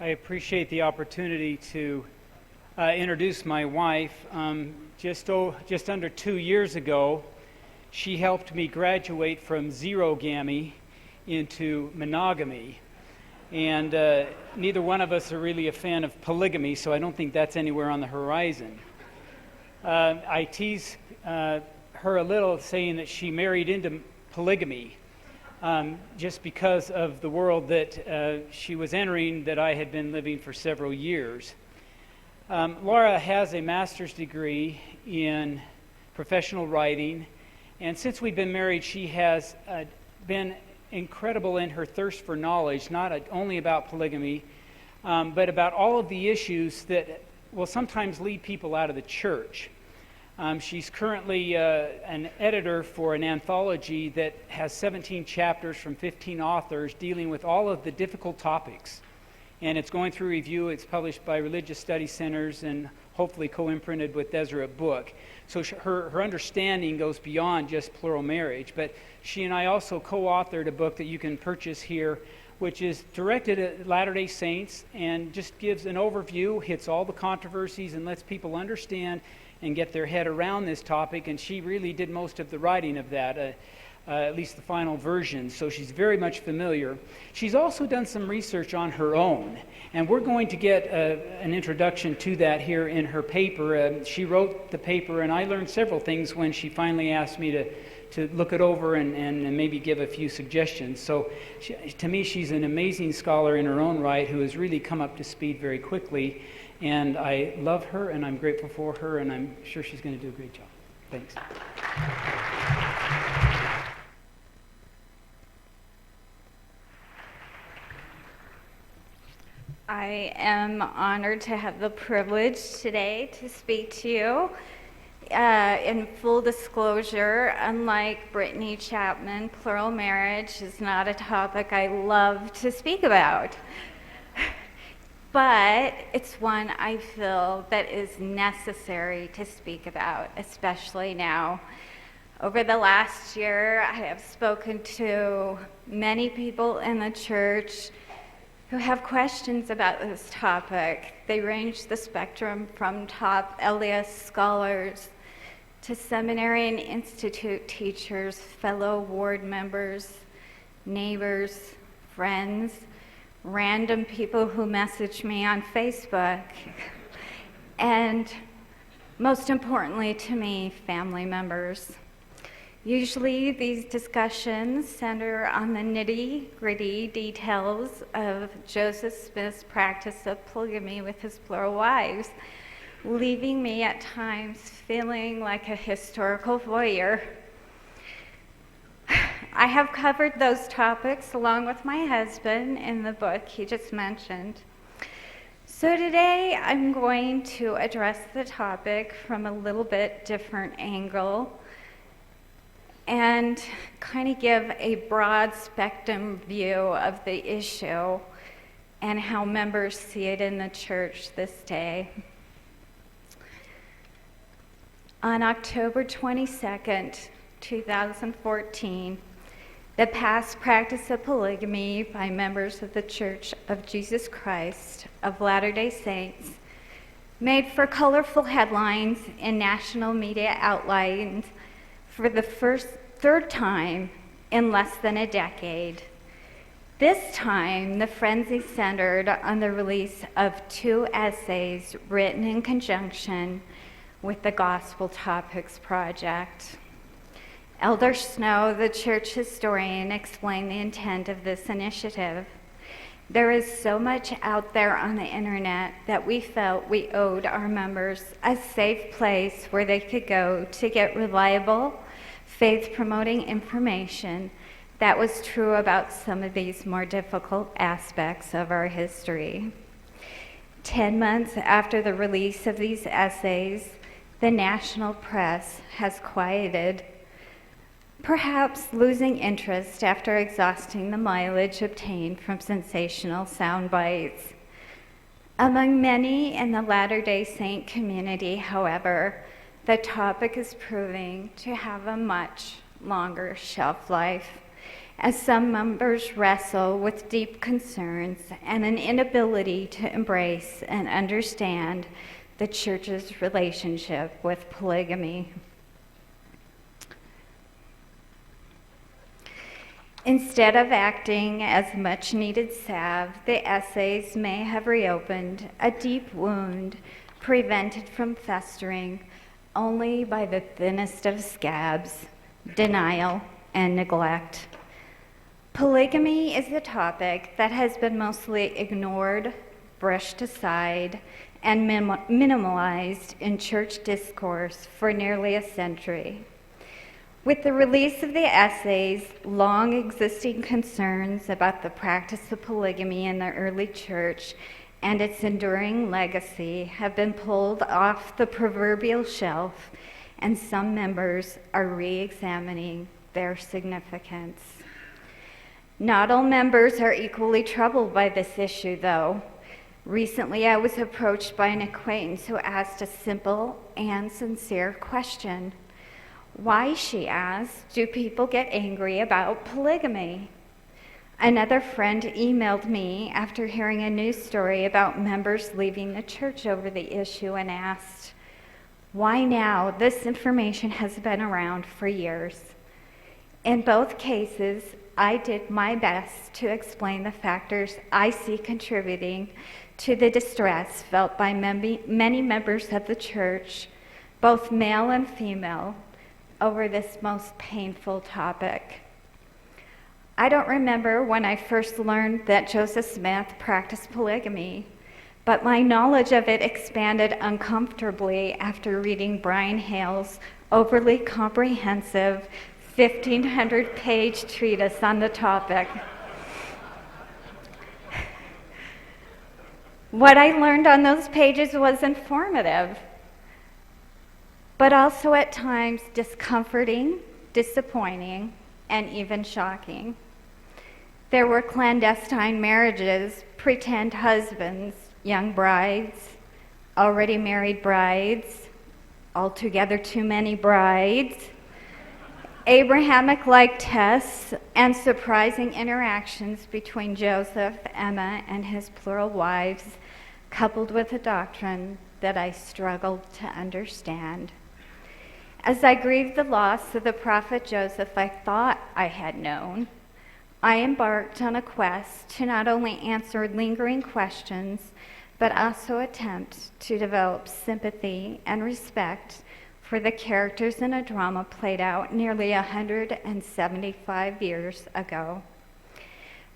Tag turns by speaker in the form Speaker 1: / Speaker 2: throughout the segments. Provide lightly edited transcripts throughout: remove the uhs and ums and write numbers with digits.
Speaker 1: I appreciate the opportunity to introduce my wife. Just under 2 years ago, she helped me graduate from zero-gamy into monogamy. And neither one of us are really a fan of polygamy, so I don't think that's anywhere on the horizon. I tease her a little, saying that she married into polygamy just because of the world that she was entering that I had been living for several years. Laura has a master's degree in professional writing, and since we've been married, she has been incredible in her thirst for knowledge, not only about polygamy, but about all of the issues that will sometimes lead people out of the church. She's currently an editor for an anthology that has 17 chapters from 15 authors dealing with all of the difficult topics. And it's going through review. It's published by Religious Study Centers and hopefully co-imprinted with Deseret Book. So her understanding goes beyond just plural marriage. But she and I also co-authored a book that you can purchase here, which is directed at Latter-day Saints and just gives an overview, hits all the controversies, and lets people understand and get their head around this topic. And she really did most of the writing of that, at least the final version. So she's very much familiar. She's also done some research on her own, and we're going to get an introduction to that here in her paper. She wrote the paper, and I learned several things when she finally asked me to look it over and maybe give a few suggestions. So to me, she's an amazing scholar in her own right who has really come up to speed very quickly. And I love her, and I'm grateful for her, and I'm sure she's going to do a great job. Thanks.
Speaker 2: I am honored to have the privilege today to speak to you. In full disclosure, unlike Brittany Chapman, plural marriage is not a topic I love to speak about. But it's one I feel that is necessary to speak about, especially now. Over the last year, I have spoken to many people in the church who have questions about this topic. They range the spectrum from top LDS scholars to seminary and institute teachers, fellow ward members, neighbors, friends, random people who message me on Facebook, and most importantly to me, family members. Usually these discussions center on the nitty-gritty details of Joseph Smith's practice of polygamy with his plural wives, leaving me at times feeling like a historical voyeur. I have covered those topics along with my husband in the book he just mentioned. So today I'm going to address the topic from a little bit different angle and kind of give a broad spectrum view of the issue and how members see it in the church this day. On October 22nd, 2014, the past practice of polygamy by members of the Church of Jesus Christ of Latter-day Saints made for colorful headlines in national media outlets for the third time in less than a decade. This time, the frenzy centered on the release of 2 essays written in conjunction with the Gospel Topics Project. Elder Snow, the church historian, explained the intent of this initiative. There is so much out there on the internet that we felt we owed our members a safe place where they could go to get reliable, faith-promoting information that was true about some of these more difficult aspects of our history. 10 months after the release of these essays, the national press has quieted, perhaps losing interest after exhausting the mileage obtained from sensational sound bites. Among many in the Latter-day Saint community, however, the topic is proving to have a much longer shelf life as some members wrestle with deep concerns and an inability to embrace and understand the church's relationship with polygamy. Instead of acting as much-needed salve, the essays may have reopened a deep wound prevented from festering only by the thinnest of scabs, denial and neglect. Polygamy is a topic that has been mostly ignored, brushed aside, and minimalized in church discourse for nearly a century. With the release of the essays, long existing concerns about the practice of polygamy in the early church and its enduring legacy have been pulled off the proverbial shelf, and some members are re-examining their significance. Not all members are equally troubled by this issue, though. Recently, I was approached by an acquaintance who asked a simple and sincere question. Why, she asked, do people get angry about polygamy? Another friend emailed me after hearing a news story about members leaving the church over the issue and asked, why now? This information has been around for years. In both cases, I did my best to explain the factors I see contributing to the distress felt by many members of the church, both male and female, over this most painful topic. I don't remember when I first learned that Joseph Smith practiced polygamy, but my knowledge of it expanded uncomfortably after reading Brian Hales' overly comprehensive 1,500-page treatise on the topic. What I learned on those pages was informative, but also at times discomforting, disappointing, and even shocking. There were clandestine marriages, pretend husbands, young brides, already married brides, altogether too many brides, Abrahamic-like tests, and surprising interactions between Joseph, Emma, and his plural wives, coupled with a doctrine that I struggled to understand. As I grieved the loss of the prophet Joseph I thought I had known, I embarked on a quest to not only answer lingering questions, but also attempt to develop sympathy and respect for the characters in a drama played out nearly 175 years ago.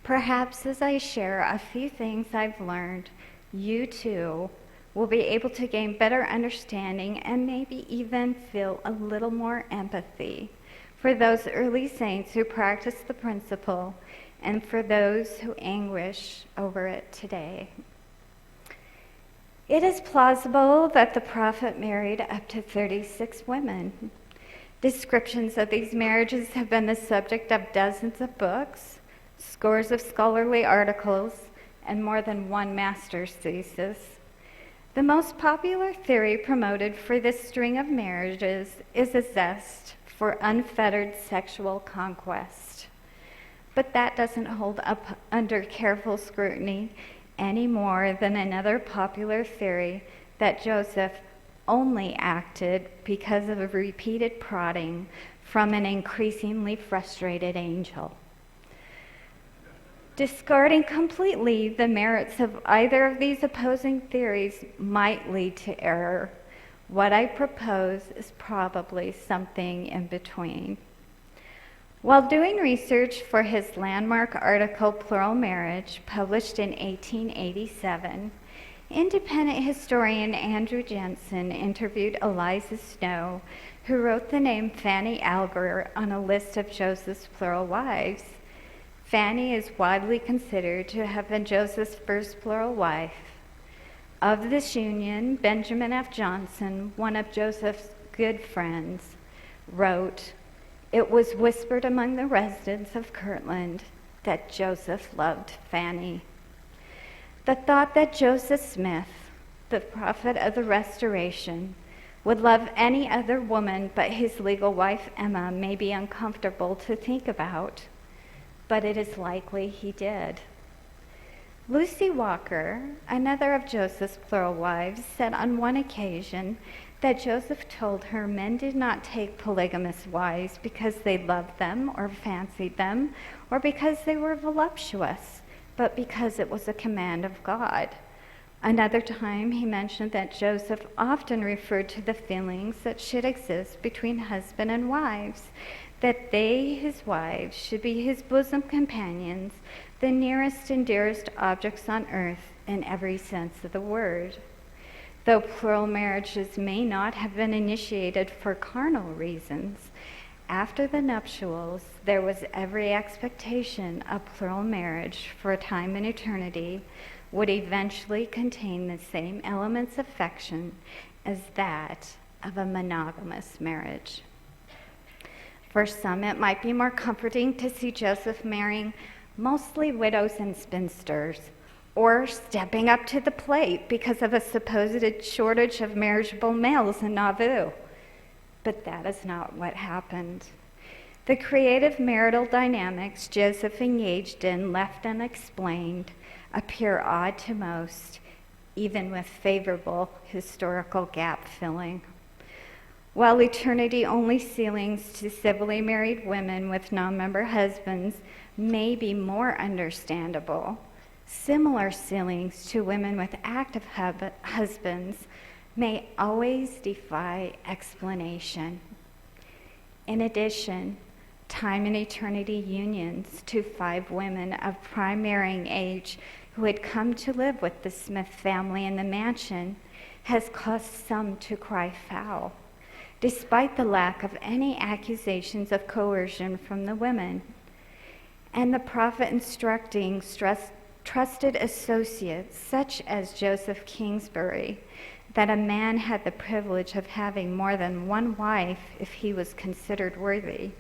Speaker 2: Perhaps as I share a few things I've learned, you too will be able to gain better understanding and maybe even feel a little more empathy for those early saints who practiced the principle and for those who anguish over it today. It is plausible that the prophet married up to 36 women. Descriptions of these marriages have been the subject of dozens of books, scores of scholarly articles, and more than one master's thesis. The most popular theory promoted for this string of marriages is a zest for unfettered sexual conquest. But that doesn't hold up under careful scrutiny any more than another popular theory that Joseph only acted because of repeated prodding from an increasingly frustrated angel. Discarding completely the merits of either of these opposing theories might lead to error. What I propose is probably something in between. While doing research for his landmark article, Plural Marriage, published in 1887, independent historian Andrew Jensen interviewed Eliza Snow, who wrote the name Fanny Alger on a list of Joseph's plural wives. Fanny is widely considered to have been Joseph's first plural wife. Of this union, Benjamin F. Johnson, one of Joseph's good friends, wrote, "It was whispered among the residents of Kirtland that Joseph loved Fanny." The thought that Joseph Smith, the prophet of the Restoration, would love any other woman but his legal wife Emma may be uncomfortable to think about. but it is likely he did. Lucy Walker, another of Joseph's plural wives, said on one occasion that Joseph told her men did not take polygamous wives because they loved them or fancied them or because they were voluptuous, but because it was a command of God. Another time he mentioned that Joseph often referred to the feelings that should exist between husband and wives, that they, his wives, should be his bosom companions, the nearest and dearest objects on earth in every sense of the word. Though plural marriages may not have been initiated for carnal reasons, after the nuptials, there was every expectation a plural marriage for a time in eternity would eventually contain the same elements of affection as that of a monogamous marriage. For some, it might be more comforting to see Joseph marrying mostly widows and spinsters, or stepping up to the plate because of a supposed shortage of marriageable males in Nauvoo. But that is not what happened. The creative marital dynamics Joseph engaged in, left unexplained, appear odd to most, even with favorable historical gap filling. While eternity-only sealings to civilly married women with non-member husbands may be more understandable, similar sealings to women with active husbands may always defy explanation. In addition, time and eternity unions to 5 women of prime marrying age who had come to live with the Smith family in the mansion has caused some to cry foul, despite the lack of any accusations of coercion from the women. And the prophet instructing trusted associates such as Joseph Kingsbury that a man had the privilege of having more than one wife if he was considered worthy,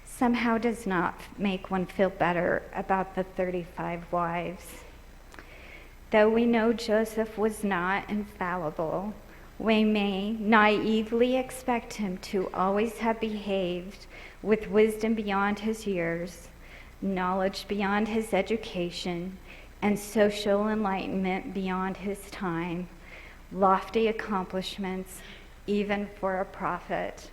Speaker 2: somehow does not make one feel better about the 35 wives. Though we know Joseph was not infallible, we may naively expect him to always have behaved with wisdom beyond his years, knowledge beyond his education, and social enlightenment beyond his time, lofty accomplishments even for a prophet.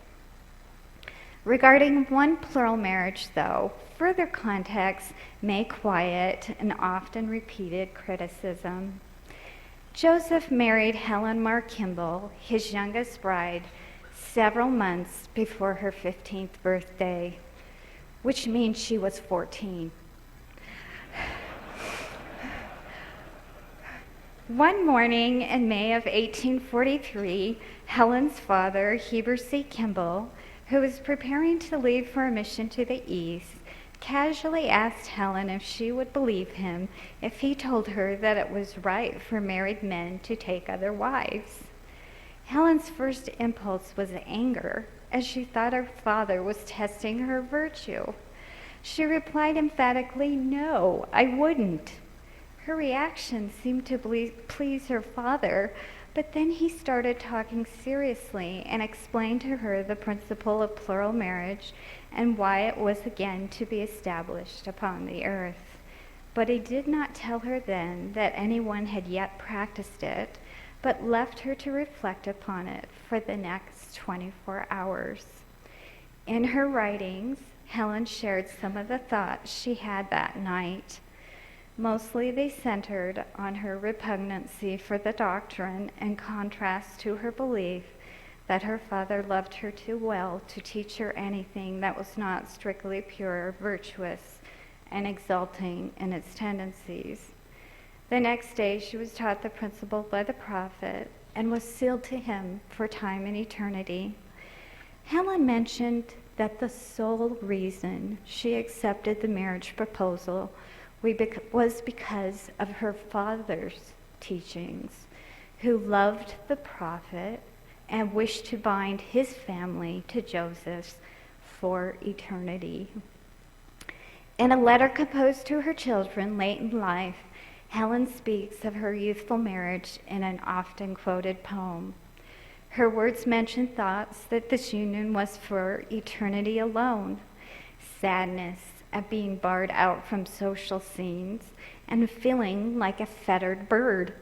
Speaker 2: Regarding one plural marriage, though, further context may quiet an often repeated criticism. Joseph married Helen Mar Kimball, his youngest bride, several months before her 15th birthday, which means she was 14. One morning in May of 1843, Helen's father, Heber C. Kimball, who was preparing to leave for a mission to the east, casually asked Helen if she would believe him if he told her that it was right for married men to take other wives. Helen's first impulse was anger, as she thought her father was testing her virtue. She replied emphatically, "No, I wouldn't." Her reaction seemed to please her father, but then he started talking seriously and explained to her the principle of plural marriage and why it was again to be established upon the earth. But he did not tell her then that anyone had yet practiced it, but left her to reflect upon it for the next 24 hours. In her writings, Helen shared some of the thoughts she had that night. Mostly they centered on her repugnancy for the doctrine in contrast to her belief that her father loved her too well to teach her anything that was not strictly pure, virtuous, and exalting in its tendencies. The next day she was taught the principle by the prophet and was sealed to him for time and eternity. Helen mentioned that the sole reason she accepted the marriage proposal was because of her father's teachings, who loved the prophet and wished to bind his family to Joseph's for eternity. In a letter composed to her children late in life, Helen speaks of her youthful marriage in an often quoted poem. Her words mention thoughts that this union was for eternity alone. Sadness at being barred out from social scenes and feeling like a fettered bird.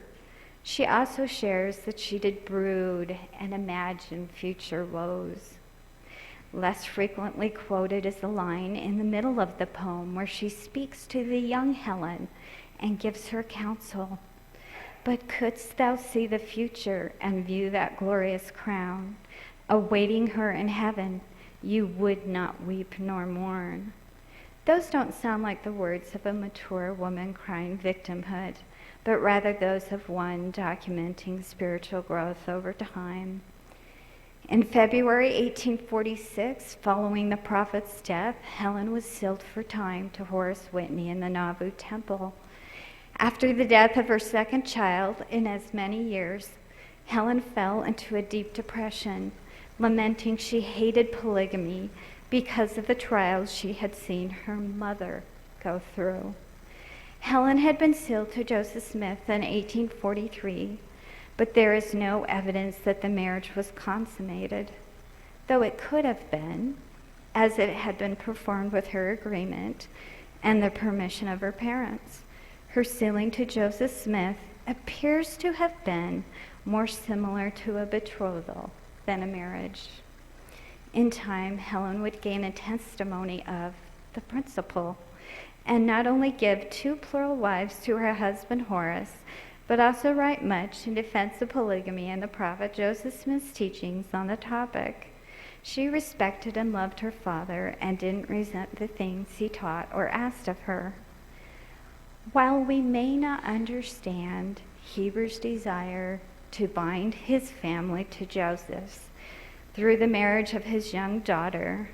Speaker 2: She also shares that she did brood and imagine future woes. Less frequently quoted is the line in the middle of the poem where she speaks to the young Helen and gives her counsel. But couldst thou see the future and view that glorious crown awaiting her in heaven, you would not weep nor mourn. Those don't sound like the words of a mature woman crying victimhood, but rather those of one documenting spiritual growth over time. In February 1846, following the prophet's death, Helen was sealed for time to Horace Whitney in the Nauvoo Temple. After the death of her second child in as many years, Helen fell into a deep depression, lamenting she hated polygamy because of the trials she had seen her mother go through. Helen had been sealed to Joseph Smith in 1843, but there is no evidence that the marriage was consummated, though it could have been, as it had been performed with her agreement and the permission of her parents. Her sealing to Joseph Smith appears to have been more similar to a betrothal than a marriage. In time, Helen would gain a testimony of the principle and not only give 2 plural wives to her husband Horace, but also write much in defense of polygamy and the prophet Joseph Smith's teachings on the topic. She respected and loved her father and didn't resent the things he taught or asked of her. While we may not understand Heber's desire to bind his family to Joseph's through the marriage of his young daughter,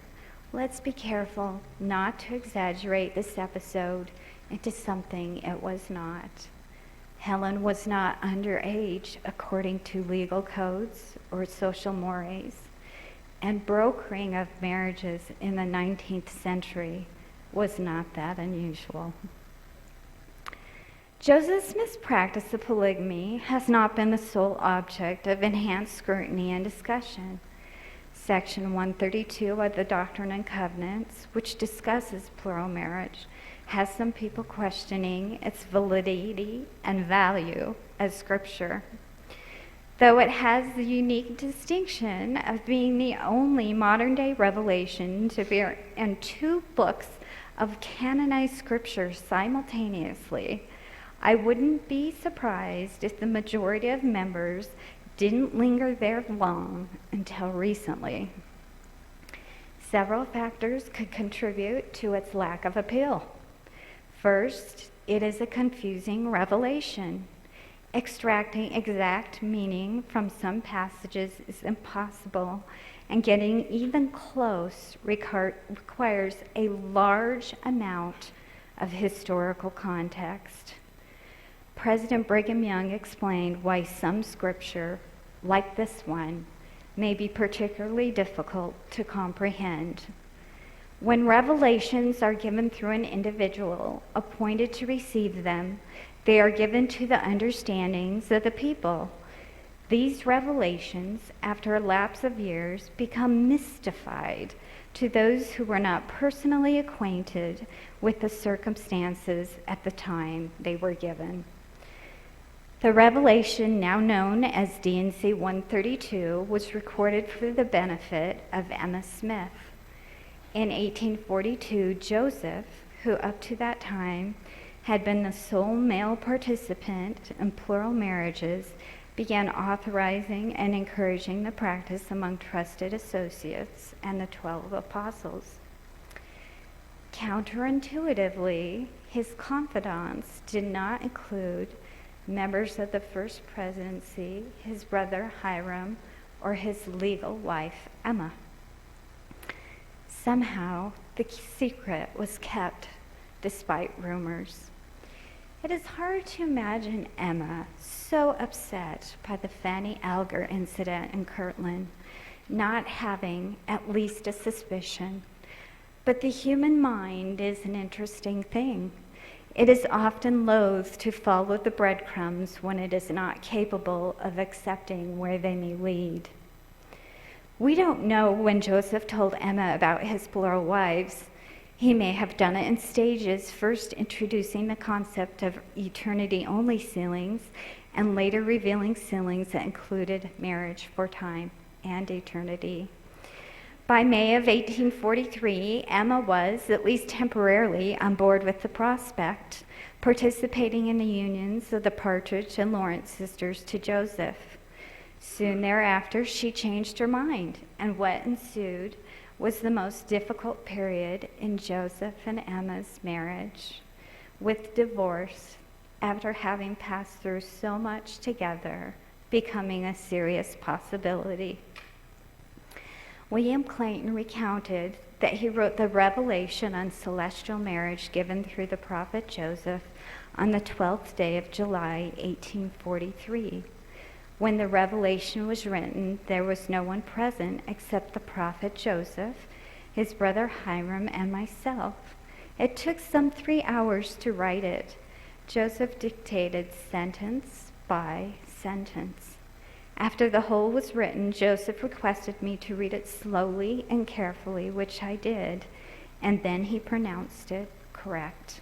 Speaker 2: let's be careful not to exaggerate this episode into something it was not. Helen was not underage according to legal codes or social mores, and brokering of marriages in the 19th century was not that unusual. Joseph Smith's practice of polygamy has not been the sole object of enhanced scrutiny and discussion. Section 132 of the Doctrine and Covenants, which discusses plural marriage, has some people questioning its validity and value as scripture. Though it has the unique distinction of being the only modern-day revelation to appear in 2 books of canonized scripture simultaneously, I wouldn't be surprised if the majority of members didn't linger there long until recently. Several factors could contribute to its lack of appeal. First, it is a confusing revelation. Extracting exact meaning from some passages is impossible, and getting even close requires a large amount of historical context. President Brigham Young explained why some scripture, like this one, may be particularly difficult to comprehend. When revelations are given through an individual appointed to receive them, they are given to the understandings of the people. These revelations, after a lapse of years, become mystified to those who were not personally acquainted with the circumstances at the time they were given. The revelation, now known as D&C 132, was recorded for the benefit of Emma Smith. In 1842, Joseph, who up to that time had been the sole male participant in plural marriages, began authorizing and encouraging the practice among trusted associates and the 12 apostles. Counterintuitively, his confidants did not include members of the First Presidency, his brother Hiram, or his legal wife Emma. Somehow, the secret was kept despite rumors. It is hard to imagine Emma so upset by the Fanny Alger incident in Kirtland, not having at least a suspicion. But the human mind is an interesting thing. It is often loath to follow the breadcrumbs when it is not capable of accepting where they may lead. We don't know when Joseph told Emma about his plural wives. He may have done it in stages, first introducing the concept of eternity-only sealings, and later revealing sealings that included marriage for time and eternity. By May of 1843, Emma was, at least temporarily, on board with the prospect, participating in the unions of the Partridge and Lawrence sisters to Joseph. Soon thereafter, she changed her mind, and what ensued was the most difficult period in Joseph and Emma's marriage, with divorce, after having passed through so much together, becoming a serious possibility. William Clayton recounted that he wrote the revelation on celestial marriage given through the prophet Joseph on the 12th day of July, 1843. When the revelation was written, there was no one present except the prophet Joseph, his brother Hiram, and myself. It took some 3 hours to write it. Joseph dictated sentence by sentence. After the whole was written, Joseph requested me to read it slowly and carefully, which I did, and then he pronounced it correct.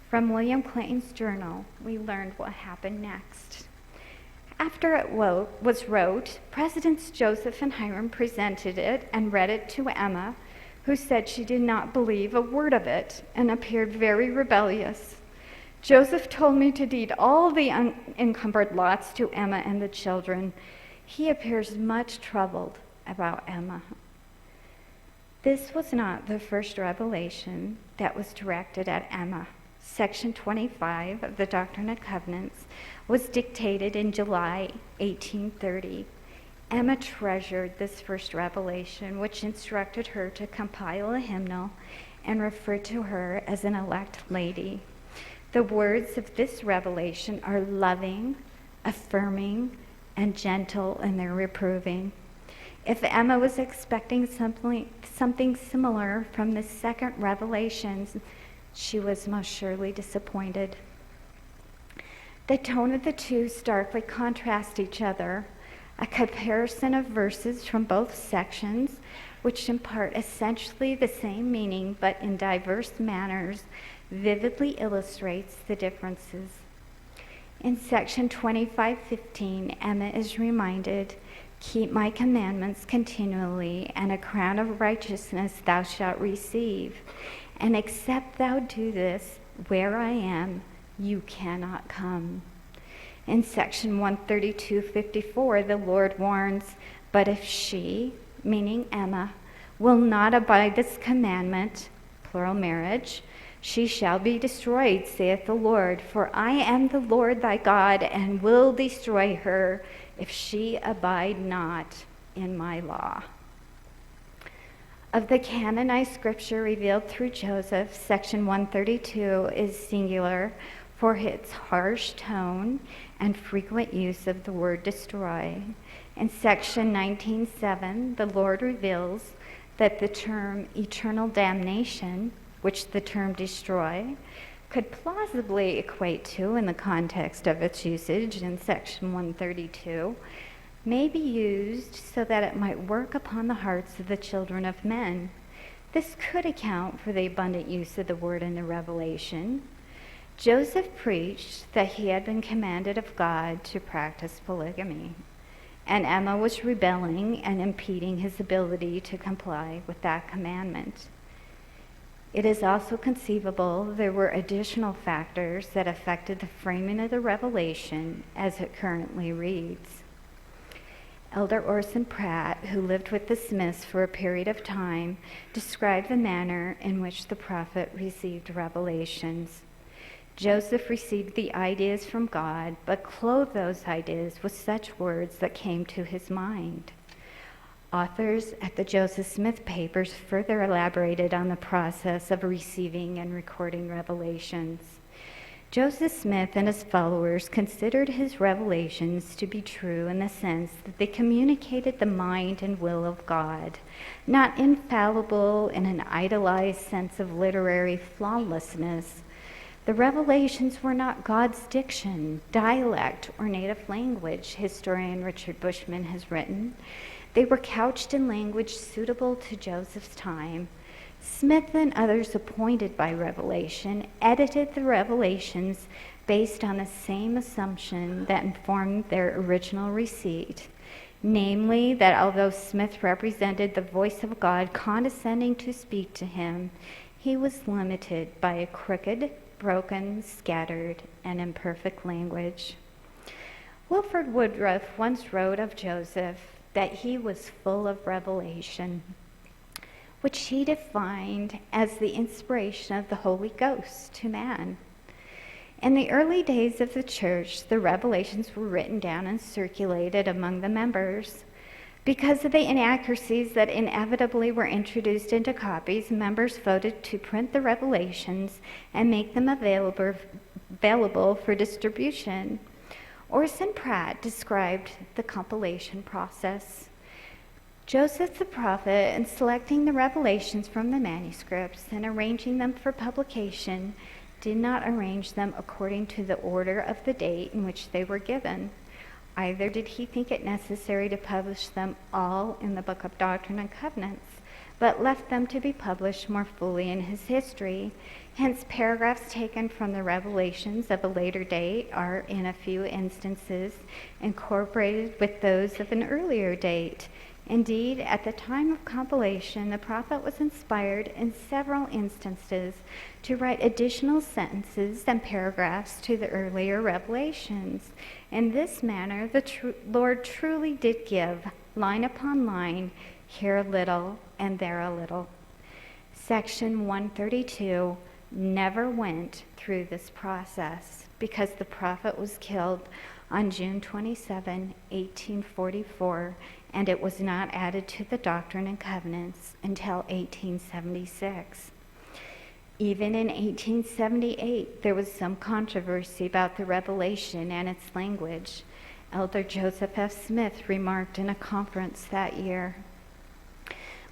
Speaker 2: From William Clayton's journal, we learned what happened next. After it was wrote, Presidents Joseph and Hiram presented it and read it to Emma, who said she did not believe a word of it and appeared very rebellious. Joseph told me to deed all the unencumbered lots to Emma and the children. He appears much troubled about Emma. This was not the first revelation that was directed at Emma. Section 25 of the Doctrine and Covenants was dictated in July 1830. Emma treasured this first revelation, which instructed her to compile a hymnal and refer to her as an elect lady. The words of this revelation are loving, affirming, and gentle in their reproving. If Emma was expecting something similar from the second revelation, she was most surely disappointed. The tone of the two starkly contrast each other. A comparison of verses from both sections, which impart essentially the same meaning but in diverse manners, vividly illustrates the differences. In section 25:15, Emma is reminded, "Keep my commandments continually, and a crown of righteousness thou shalt receive. And except thou do this, where I am, you cannot come." In section 132:54, the Lord warns, "But if she," meaning Emma, "will not abide this commandment," plural marriage, "she shall be destroyed, saith the Lord, for I am the Lord thy God, and will destroy her if she abide not in my law." Of the canonized scripture revealed through Joseph, section 132 is singular for its harsh tone and frequent use of the word destroy. In section 19:7, the Lord reveals that the term eternal damnation, which the term destroy could plausibly equate to in the context of its usage in section 132, may be used so that it might work upon the hearts of the children of men. This could account for the abundant use of the word in the Revelation. Joseph preached that he had been commanded of God to practice polygamy, and Emma was rebelling and impeding his ability to comply with that commandment. It is also conceivable there were additional factors that affected the framing of the revelation as it currently reads. Elder Orson Pratt, who lived with the Smiths for a period of time, described the manner in which the prophet received revelations. Joseph received the ideas from God, but clothed those ideas with such words that came to his mind. Authors at the Joseph Smith Papers further elaborated on the process of receiving and recording revelations. Joseph Smith and his followers considered his revelations to be true in the sense that they communicated the mind and will of God, not infallible in an idealized sense of literary flawlessness. The revelations were not God's diction, dialect, or native language, historian Richard Bushman has written. They were couched in language suitable to Joseph's time, Smith and others appointed by Revelation edited the Revelations based on the same assumption that informed their original receipt, namely that although Smith represented the voice of God condescending to speak to him, he was limited by a crooked, broken, scattered, and imperfect language. Wilford Woodruff once wrote of Joseph that he was full of revelation, which he defined as the inspiration of the Holy Ghost to man. In the early days of the church, the revelations were written down and circulated among the members. Because of the inaccuracies that inevitably were introduced into copies, members voted to print the revelations and make them available for distribution. Orson Pratt described the compilation process. Joseph the prophet, in selecting the revelations from the manuscripts and arranging them for publication, did not arrange them according to the order of the date in which they were given. Either did he think it necessary to publish them all in the book of Doctrine and Covenants, but left them to be published more fully in his history. Hence, paragraphs taken from the revelations of a later date are, in a few instances, incorporated with those of an earlier date. Indeed, at the time of compilation, the prophet was inspired in several instances to write additional sentences and paragraphs to the earlier revelations. In this manner, the Lord truly did give, line upon line, here a little and there a little. Section 132 never went through this process because the prophet was killed on June 27, 1844, and it was not added to the Doctrine and Covenants until 1876. Even in 1878, there was some controversy about the revelation and its language. Elder Joseph F. Smith remarked in a conference that year,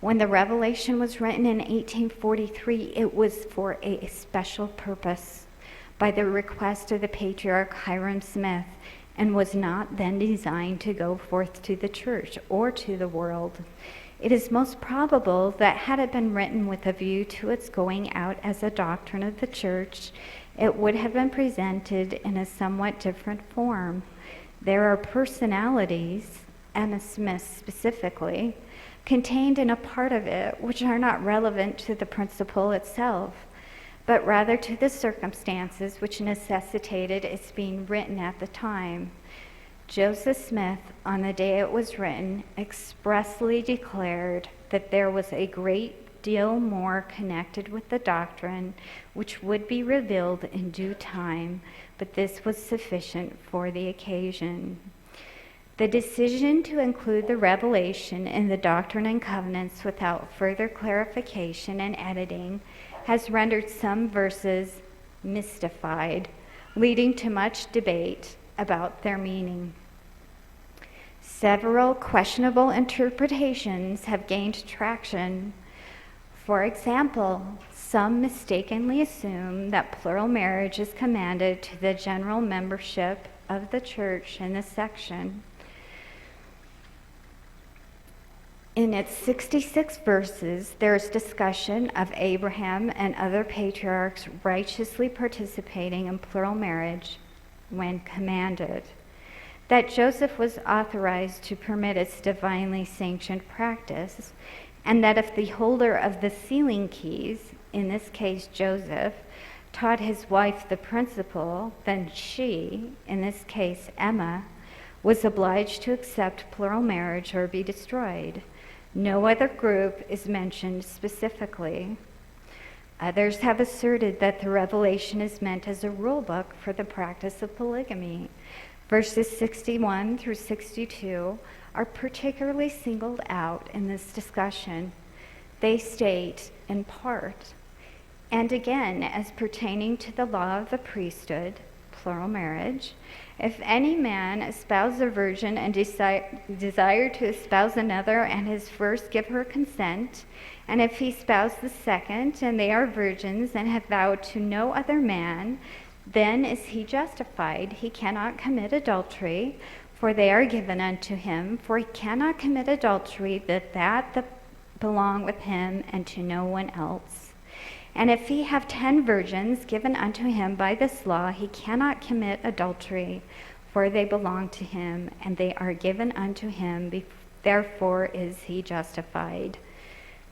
Speaker 2: when the revelation was written in 1843, it was for a special purpose by the request of the patriarch Hiram Smith, and was not then designed to go forth to the church or to the world. It is most probable that had it been written with a view to its going out as a doctrine of the church, it would have been presented in a somewhat different form. There are personalities, Emma Smith specifically, contained in a part of it which are not relevant to the principle itself, but rather to the circumstances which necessitated its being written at the time. Joseph Smith, on the day it was written, expressly declared that there was a great deal more connected with the doctrine which would be revealed in due time, but this was sufficient for the occasion. The decision to include the revelation in the Doctrine and Covenants without further clarification and editing has rendered some verses mystified, leading to much debate about their meaning. Several questionable interpretations have gained traction. For example, some mistakenly assume that plural marriage is commanded to the general membership of the church in this section. In its 66 verses, there is discussion of Abraham and other patriarchs righteously participating in plural marriage when commanded, that Joseph was authorized to permit its divinely sanctioned practice, and that if the holder of the sealing keys, in this case Joseph, taught his wife the principle, then she, in this case Emma, was obliged to accept plural marriage or be destroyed. No other group is mentioned specifically. Others have asserted that the revelation is meant as a rule book for the practice of polygamy. Verses 61 through 62 are particularly singled out in this discussion. They state, in part, and again, as pertaining to the law of the priesthood, plural marriage, if any man espouse a virgin and desire to espouse another, and his first give her consent, and if he espouse the second, and they are virgins, and have vowed to no other man, then is he justified. He cannot commit adultery, for they are given unto him. For he cannot commit adultery, that belong with him and to no one else. And if he have 10 virgins given unto him by this law, he cannot commit adultery, for they belong to him, and they are given unto him, therefore is he justified.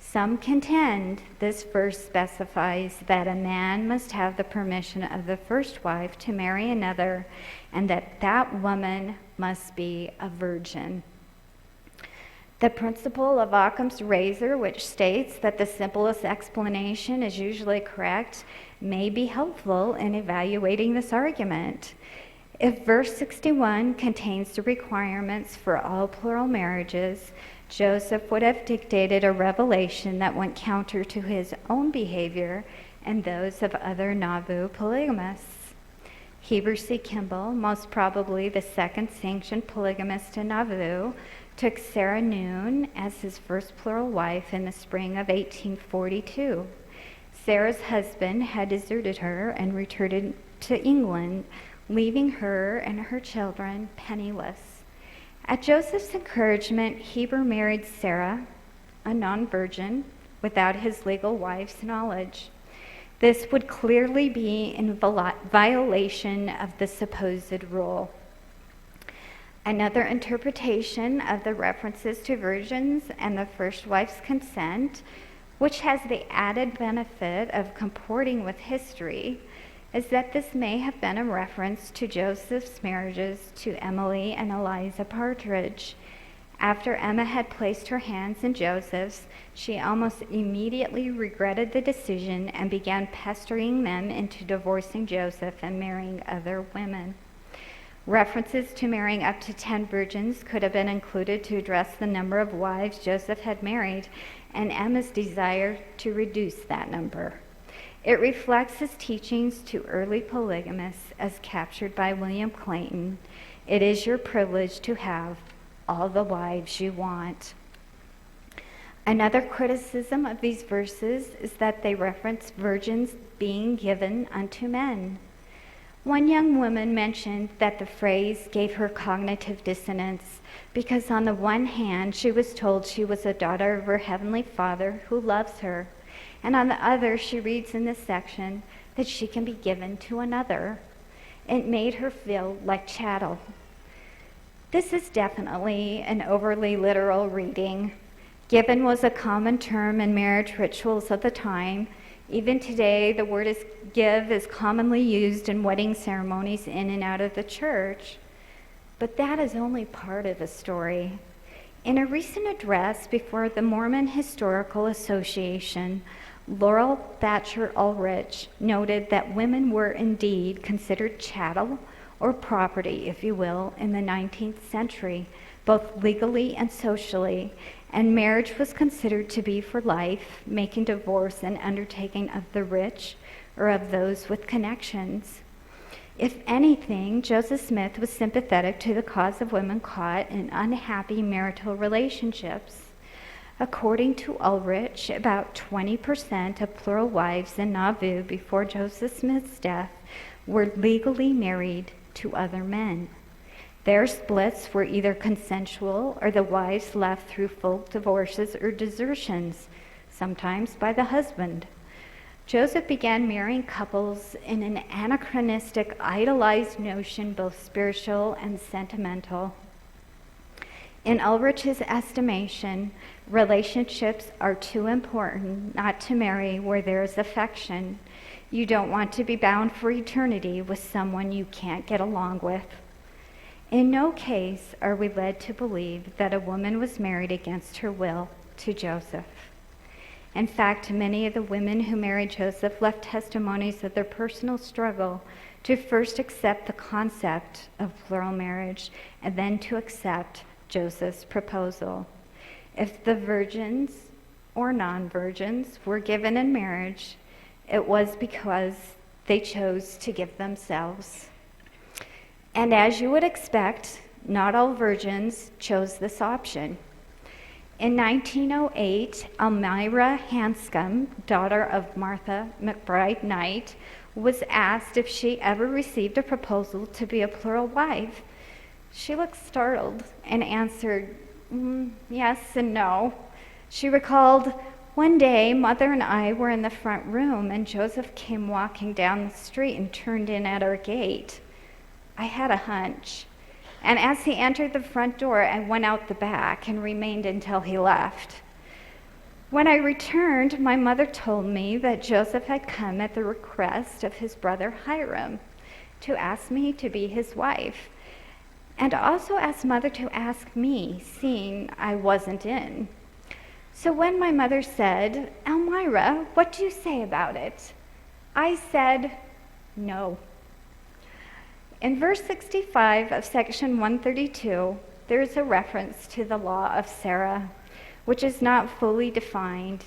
Speaker 2: Some contend this verse specifies that a man must have the permission of the first wife to marry another, and that that woman must be a virgin. The principle of Occam's razor, which states that the simplest explanation is usually correct, may be helpful in evaluating this argument. If verse 61 contains the requirements for all plural marriages, Joseph would have dictated a revelation that went counter to his own behavior and those of other Nauvoo polygamists. Heber C. Kimball, most probably the second sanctioned polygamist in Nauvoo, took Sarah Noon as his first plural wife in the spring of 1842. Sarah's husband had deserted her and returned to England, leaving her and her children penniless. At Joseph's encouragement, Heber married Sarah, a non-virgin, without his legal wife's knowledge. This would clearly be in violation of the supposed rule. Another interpretation of the references to virgins and the first wife's consent, which has the added benefit of comporting with history, is that this may have been a reference to Joseph's marriages to Emily and Eliza Partridge. After Emma had placed her hands in Joseph's, she almost immediately regretted the decision and began pestering them into divorcing Joseph and marrying other women. References to marrying up to 10 virgins could have been included to address the number of wives Joseph had married and Emma's desire to reduce that number. It reflects his teachings to early polygamists as captured by William Clayton. It is your privilege to have all the wives you want. Another criticism of these verses is that they reference virgins being given unto men. One young woman mentioned that the phrase gave her cognitive dissonance because on the one hand she was told she was a daughter of her heavenly Father who loves her, and on the other she reads in this section that she can be given to another. It made her feel like chattel. This is definitely an overly literal reading. Given was a common term in marriage rituals of the time. Even today, the word give is commonly used in wedding ceremonies in and out of the church. But that is only part of the story. In a recent address before the Mormon Historical Association, Laurel Thatcher Ulrich noted that women were indeed considered chattel or property, if you will, in the 19th century, both legally and socially, and marriage was considered to be for life, making divorce an undertaking of the rich or of those with connections. If anything, Joseph Smith was sympathetic to the cause of women caught in unhappy marital relationships. According to Ulrich, about 20% of plural wives in Nauvoo before Joseph Smith's death were legally married to other men. Their splits were either consensual or the wives left through full divorces or desertions, sometimes by the husband. Joseph began marrying couples in an anachronistic, idolized notion, both spiritual and sentimental. In Ulrich's estimation, relationships are too important not to marry where there is affection. You don't want to be bound for eternity with someone you can't get along with. In no case are we led to believe that a woman was married against her will to Joseph. In fact, many of the women who married Joseph left testimonies of their personal struggle to first accept the concept of plural marriage and then to accept Joseph's proposal. If the virgins or non-virgins were given in marriage, it was because they chose to give themselves. And as you would expect, not all virgins chose this option. In 1908, Elmira Hanscom, daughter of Martha McBride Knight, was asked if she ever received a proposal to be a plural wife. She looked startled and answered, yes and no. She recalled, "One day, Mother and I were in the front room, and Joseph came walking down the street and turned in at our gate. I had a hunch. And as he entered the front door, I went out the back and remained until he left. When I returned, my mother told me that Joseph had come at the request of his brother Hiram to ask me to be his wife, and also asked Mother to ask me, seeing I wasn't in. So when my mother said, 'Elmira, what do you say about it?' I said, 'No.'" In verse 65 of section 132, there is a reference to the law of Sarah, which is not fully defined.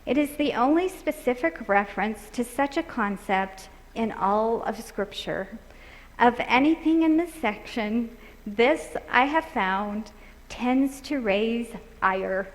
Speaker 2: It is the only specific reference to such a concept in all of Scripture. Of anything in this section, this, I have found, tends to raise ire.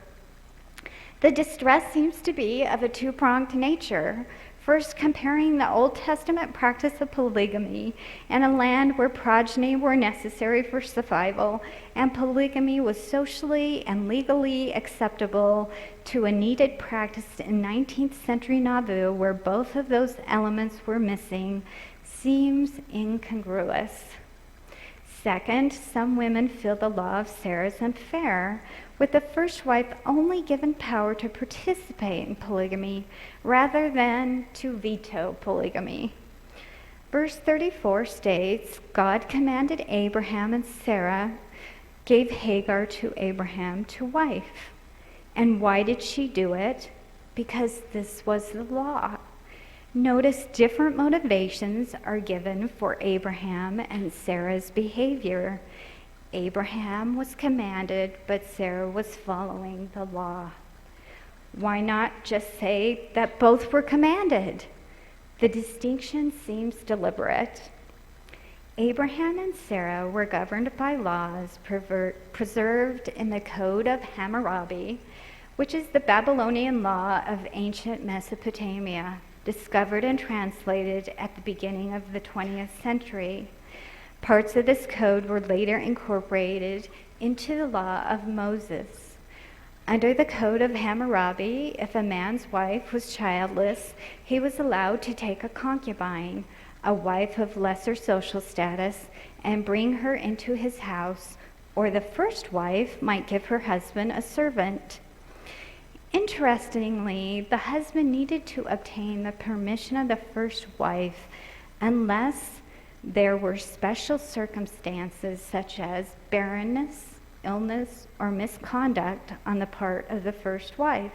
Speaker 2: The distress seems to be of a two-pronged nature. First, comparing the Old Testament practice of polygamy in a land where progeny were necessary for survival, and polygamy was socially and legally acceptable, to a needed practice in 19th century Nauvoo where both of those elements were missing, seems incongruous. Second, some women feel the law of Sarah is unfair, with the first wife only given power to participate in polygamy rather than to veto polygamy. Verse 34 states, "God commanded Abraham, and Sarah gave Hagar to Abraham to wife." And why did she do it? Because this was the law. Notice different motivations are given for Abraham and Sarah's behavior. Abraham was commanded, but Sarah was following the law. Why not just say that both were commanded? The distinction seems deliberate. Abraham and Sarah were governed by laws preserved in the Code of Hammurabi, which is the Babylonian law of ancient Mesopotamia, discovered and translated at the beginning of the 20th century. Parts of this code were later incorporated into the law of Moses. Under the Code of Hammurabi, if a man's wife was childless, he was allowed to take a concubine, a wife of lesser social status, and bring her into his house, or the first wife might give her husband a servant. Interestingly, the husband needed to obtain the permission of the first wife unless there were special circumstances such as barrenness, illness, or misconduct on the part of the first wife.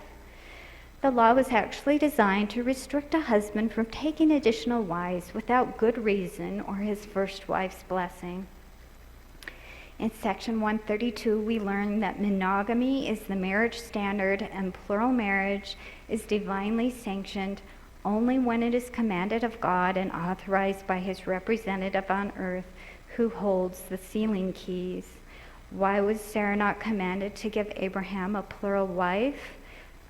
Speaker 2: The law was actually designed to restrict a husband from taking additional wives without good reason or his first wife's blessing. In section 132, we learn that monogamy is the marriage standard and plural marriage is divinely sanctioned only when it is commanded of God and authorized by his representative on earth, who holds the sealing keys. Why was Sarah not commanded to give Abraham a plural wife?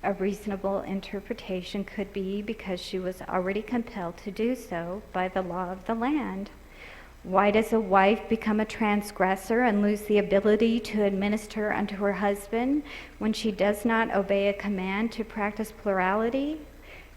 Speaker 2: A reasonable interpretation could be because she was already compelled to do so by the law of the land. Why does a wife become a transgressor and lose the ability to administer unto her husband when she does not obey a command to practice plurality?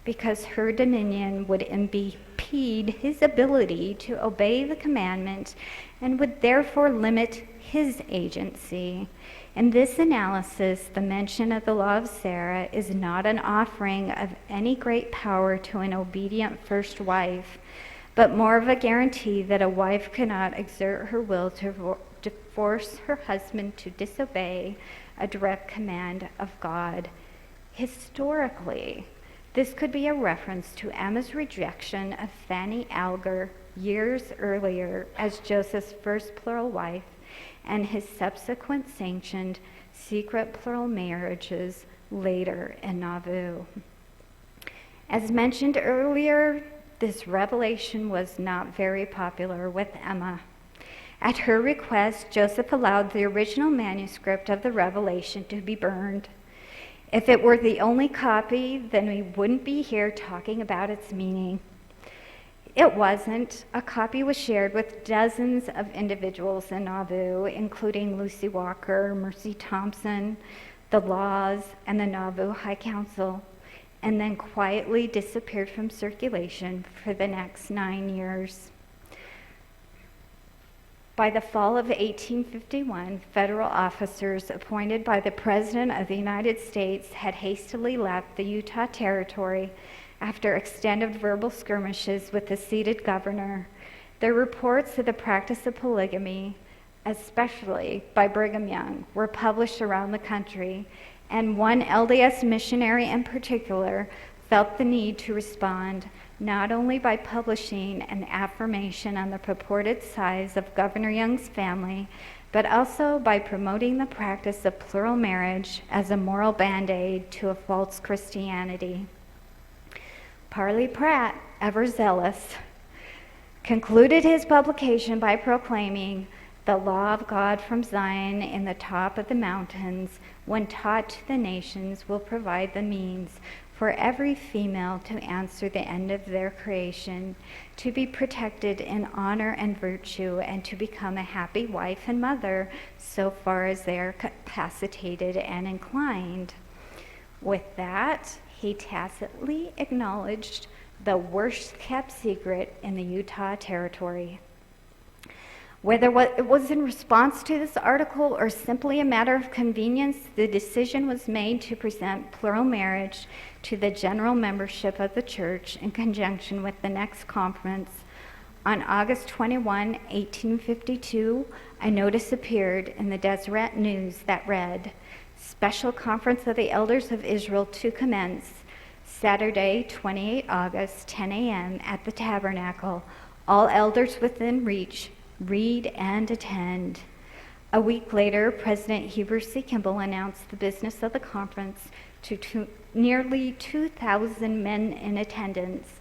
Speaker 2: Because her dominion would impede his ability to obey the commandment and would therefore limit his agency. In this analysis, the mention of the law of Sarah is not an offering of any great power to an obedient first wife, but more of a guarantee that a wife cannot exert her will to force her husband to disobey a direct command of God. Historically, this could be a reference to Emma's rejection of Fanny Alger years earlier as Joseph's first plural wife and his subsequent sanctioned secret plural marriages later in Nauvoo. As mentioned earlier, this revelation was not very popular with Emma. At her request, Joseph allowed the original manuscript of the revelation to be burned. If it were the only copy, then we wouldn't be here talking about its meaning. It wasn't. A copy was shared with dozens of individuals in Nauvoo, including Lucy Walker, Mercy Thompson, the laws, and the Nauvoo High Council, and then quietly disappeared from circulation for the next 9 years. By the fall of 1851, federal officers appointed by the President of the United States had hastily left the Utah Territory after extended verbal skirmishes with the seated governor. Their reports of the practice of polygamy, especially by Brigham Young, were published around the country, and one LDS missionary in particular felt the need to respond not only by publishing an affirmation on the purported size of Governor Young's family, but also by promoting the practice of plural marriage as a moral band-aid to a false Christianity. Parley Pratt, ever zealous, concluded his publication by proclaiming, "The law of God from Zion in the top of the mountains, when taught to the nations, will provide the means for every female to answer the end of their creation, to be protected in honor and virtue, and to become a happy wife and mother, so far as they are capacitated and inclined." With that, he tacitly acknowledged the worst kept secret in the Utah Territory. Whether it was in response to this article or simply a matter of convenience, the decision was made to present plural marriage to the general membership of the church in conjunction with the next conference. On August 21, 1852, a notice appeared in the Deseret News that read, "Special Conference of the Elders of Israel to commence Saturday, 28 August, 10 a.m. at the Tabernacle. All elders within reach, read and attend." A week later, President Heber C. Kimball announced the business of the conference to nearly 2,000 men in attendance.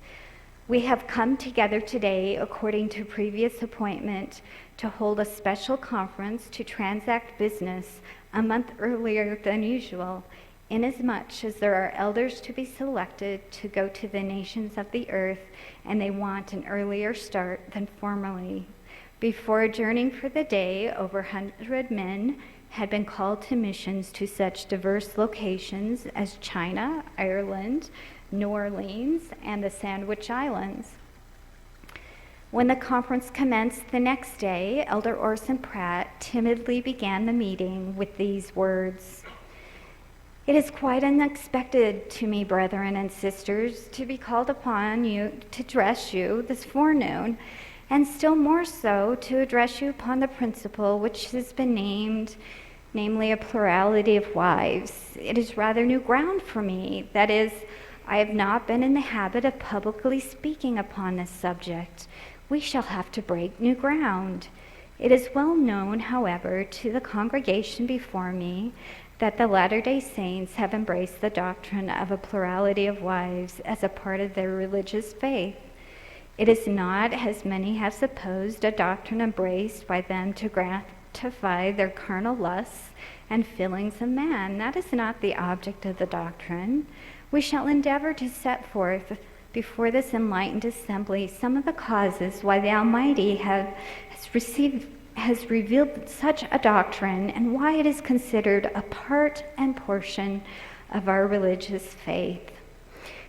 Speaker 2: "We have come together today, according to previous appointment, to hold a special conference to transact business a month earlier than usual, inasmuch as there are elders to be selected to go to the nations of the earth, and they want an earlier start than formerly." Before adjourning for the day, over 100 men had been called to missions to such diverse locations as China, Ireland, New Orleans, and the Sandwich Islands. When the conference commenced the next day, Elder Orson Pratt timidly began the meeting with these words: "It is quite unexpected to me, brethren and sisters, to be called upon you to address you this forenoon, and still more so to address you upon the principle which has been named, namely a plurality of wives. It is rather new ground for me. That is, I have not been in the habit of publicly speaking upon this subject. We shall have to break new ground. It is well known, however, to the congregation before me that the Latter-day Saints have embraced the doctrine of a plurality of wives as a part of their religious faith. It is not, as many have supposed, a doctrine embraced by them to gratify their carnal lusts and feelings of man. That is not the object of the doctrine. We shall endeavor to set forth before this enlightened assembly some of the causes why the Almighty has revealed such a doctrine, and why it is considered a part and portion of our religious faith."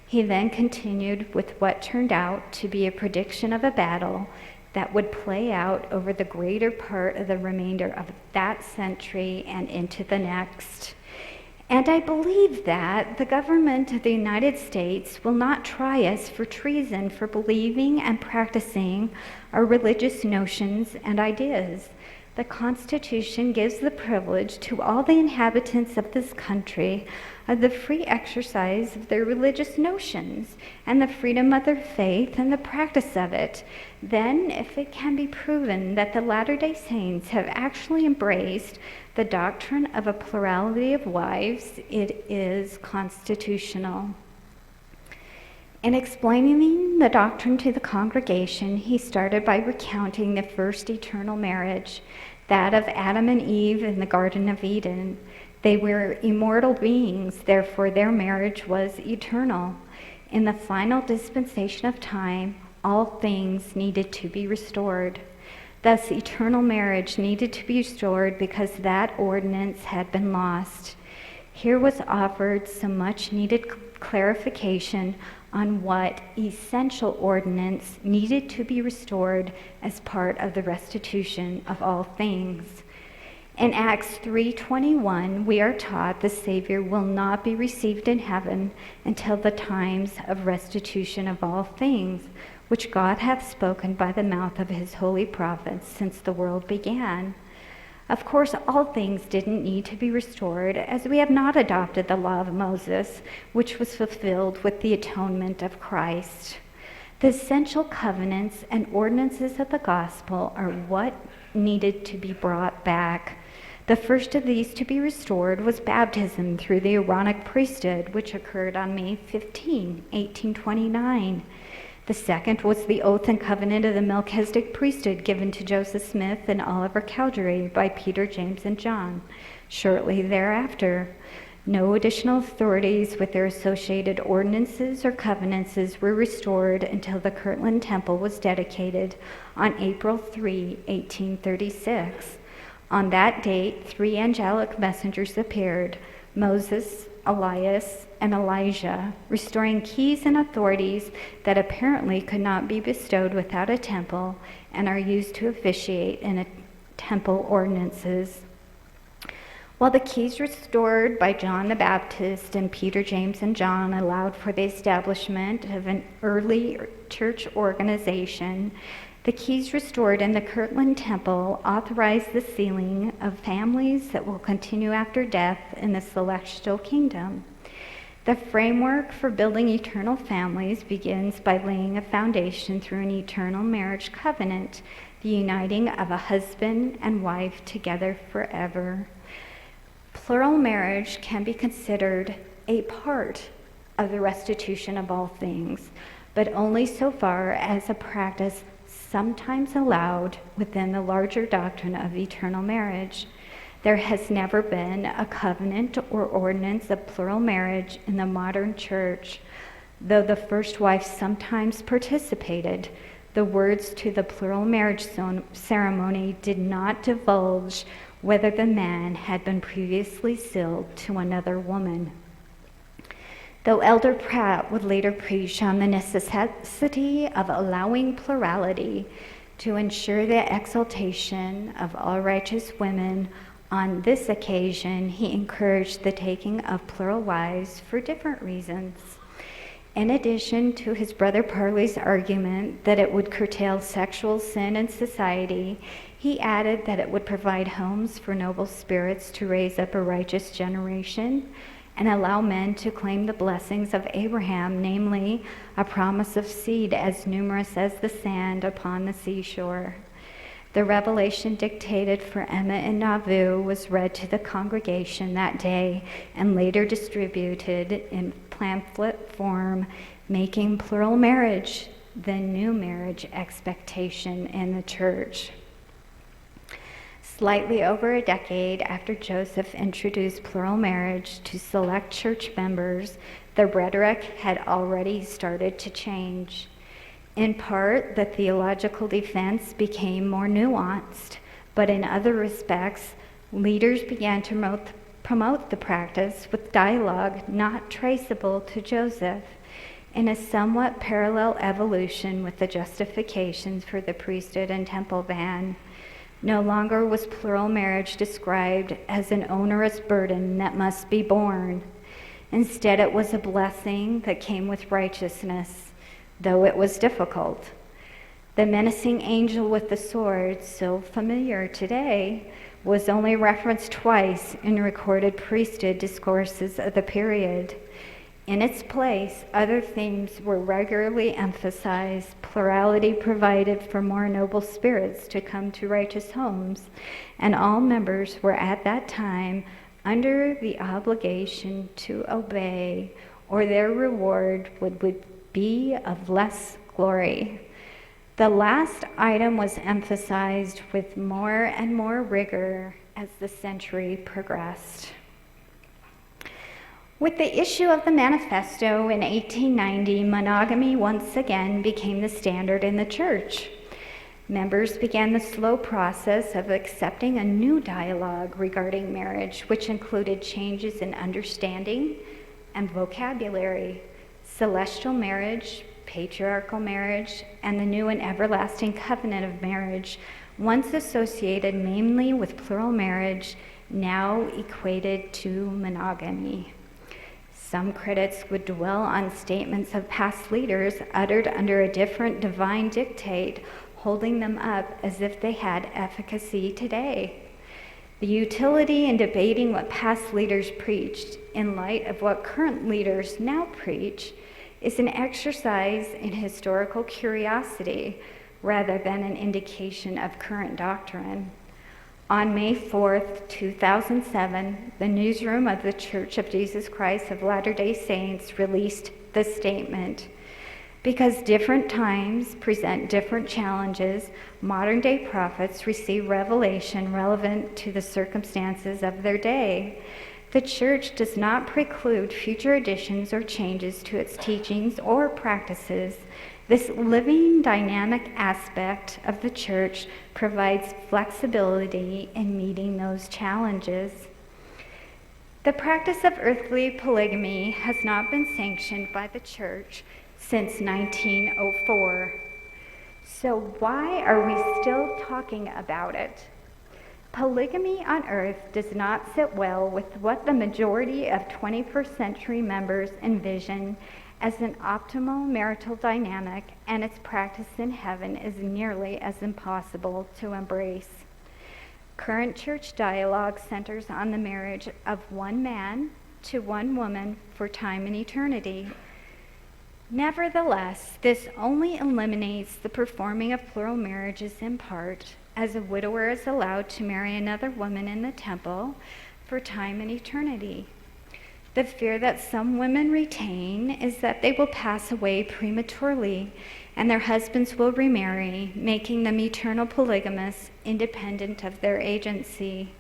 Speaker 2: He then continued with what turned out to be a prediction of a battle that would play out over the greater part of the remainder of that century and into the next. "And I believe that the government of the United States will not try us for treason for believing and practicing our religious notions and ideas. The Constitution gives the privilege to all the inhabitants of this country of the free exercise of their religious notions and the freedom of their faith and the practice of it. Then, if it can be proven that the Latter-day Saints have actually embraced the doctrine of a plurality of wives, it is constitutional." In explaining the doctrine to the congregation, he started by recounting the first eternal marriage, that of Adam and Eve in the Garden of Eden. They were immortal beings, therefore their marriage was eternal. In the final dispensation of time, all things needed to be restored. Thus, eternal marriage needed to be restored because that ordinance had been lost. Here was offered some much needed clarification on what essential ordinance needed to be restored as part of the restitution of all things. In Acts 3:21, we are taught the Savior will not be received in heaven until the times of restitution of all things, which God hath spoken by the mouth of his holy prophets since the world began. Of course, all things didn't need to be restored, as we have not adopted the law of Moses, which was fulfilled with the atonement of Christ. The essential covenants and ordinances of the gospel are what needed to be brought back. The first of these to be restored was baptism through the Aaronic priesthood, which occurred on May 15, 1829. The second was the oath and covenant of the Melchizedek priesthood given to Joseph Smith and Oliver Cowdery by Peter, James, and John. Shortly thereafter, no additional authorities with their associated ordinances or covenances were restored until the Kirtland Temple was dedicated on April 3, 1836. On that date, 3 angelic messengers appeared, Moses, Elias, and Elijah, restoring keys and authorities that apparently could not be bestowed without a temple and are used to officiate in a temple ordinances. While the keys restored by John the Baptist and Peter, James, and John allowed for the establishment of an early church organization, the keys restored in the Kirtland Temple authorize the sealing of families that will continue after death in the celestial kingdom. The framework for building eternal families begins by laying a foundation through an eternal marriage covenant, the uniting of a husband and wife together forever. Plural marriage can be considered a part of the restitution of all things, but only so far as a practice sometimes allowed within the larger doctrine of eternal marriage. There has never been a covenant or ordinance of plural marriage in the modern church. Though the first wife sometimes participated, the words to the plural marriage ceremony did not divulge whether the man had been previously sealed to another woman. Though Elder Pratt would later preach on the necessity of allowing plurality to ensure the exaltation of all righteous women, on this occasion he encouraged the taking of plural wives for different reasons. In addition to his brother Parley's argument that it would curtail sexual sin in society, he added that it would provide homes for noble spirits to raise up a righteous generation and allow men to claim the blessings of Abraham, namely, a promise of seed as numerous as the sand upon the seashore. The revelation dictated for Emma in Nauvoo was read to the congregation that day and later distributed in pamphlet form, making plural marriage the new marriage expectation in the church. Slightly over a decade after Joseph introduced plural marriage to select church members, the rhetoric had already started to change. In part, the theological defense became more nuanced, but in other respects, leaders began to promote the practice with dialogue not traceable to Joseph, in a somewhat parallel evolution with the justifications for the priesthood and temple ban. No longer was plural marriage described as an onerous burden that must be borne. Instead, it was a blessing that came with righteousness, though it was difficult. The menacing angel with the sword, so familiar today, was only referenced twice in recorded priesthood discourses of the period. In its place, other themes were regularly emphasized. Plurality provided for more noble spirits to come to righteous homes, and all members were at that time under the obligation to obey, or their reward would be of less glory. The last item was emphasized with more and more rigor as the century progressed. With the issue of the manifesto in 1890, monogamy once again became the standard in the church. Members began the slow process of accepting a new dialogue regarding marriage, which included changes in understanding and vocabulary, celestial marriage, patriarchal marriage, and the new and everlasting covenant of marriage, once associated mainly with plural marriage, now equated to monogamy. Some critics would dwell on statements of past leaders uttered under a different divine dictate, holding them up as if they had efficacy today. The utility in debating what past leaders preached in light of what current leaders now preach is an exercise in historical curiosity rather than an indication of current doctrine. On May 4th, 2007, the newsroom of the Church of Jesus Christ of Latter-day Saints released the statement, "Because different times present different challenges, modern-day prophets receive revelation relevant to the circumstances of their day. The Church does not preclude future additions or changes to its teachings or practices. This living, dynamic aspect of the Church provides flexibility in meeting those challenges." The practice of earthly polygamy has not been sanctioned by the Church since 1904. So why are we still talking about it? Polygamy on earth does not sit well with what the majority of 21st century members envision as an optimal marital dynamic, and its practice in heaven is nearly as impossible to embrace. Current church dialogue centers on the marriage of one man to one woman for time and eternity. Nevertheless, this only eliminates the performing of plural marriages in part, as a widower is allowed to marry another woman in the temple for time and eternity. The fear that some women retain is that they will pass away prematurely and their husbands will remarry, making them eternal polygamists independent of their agency.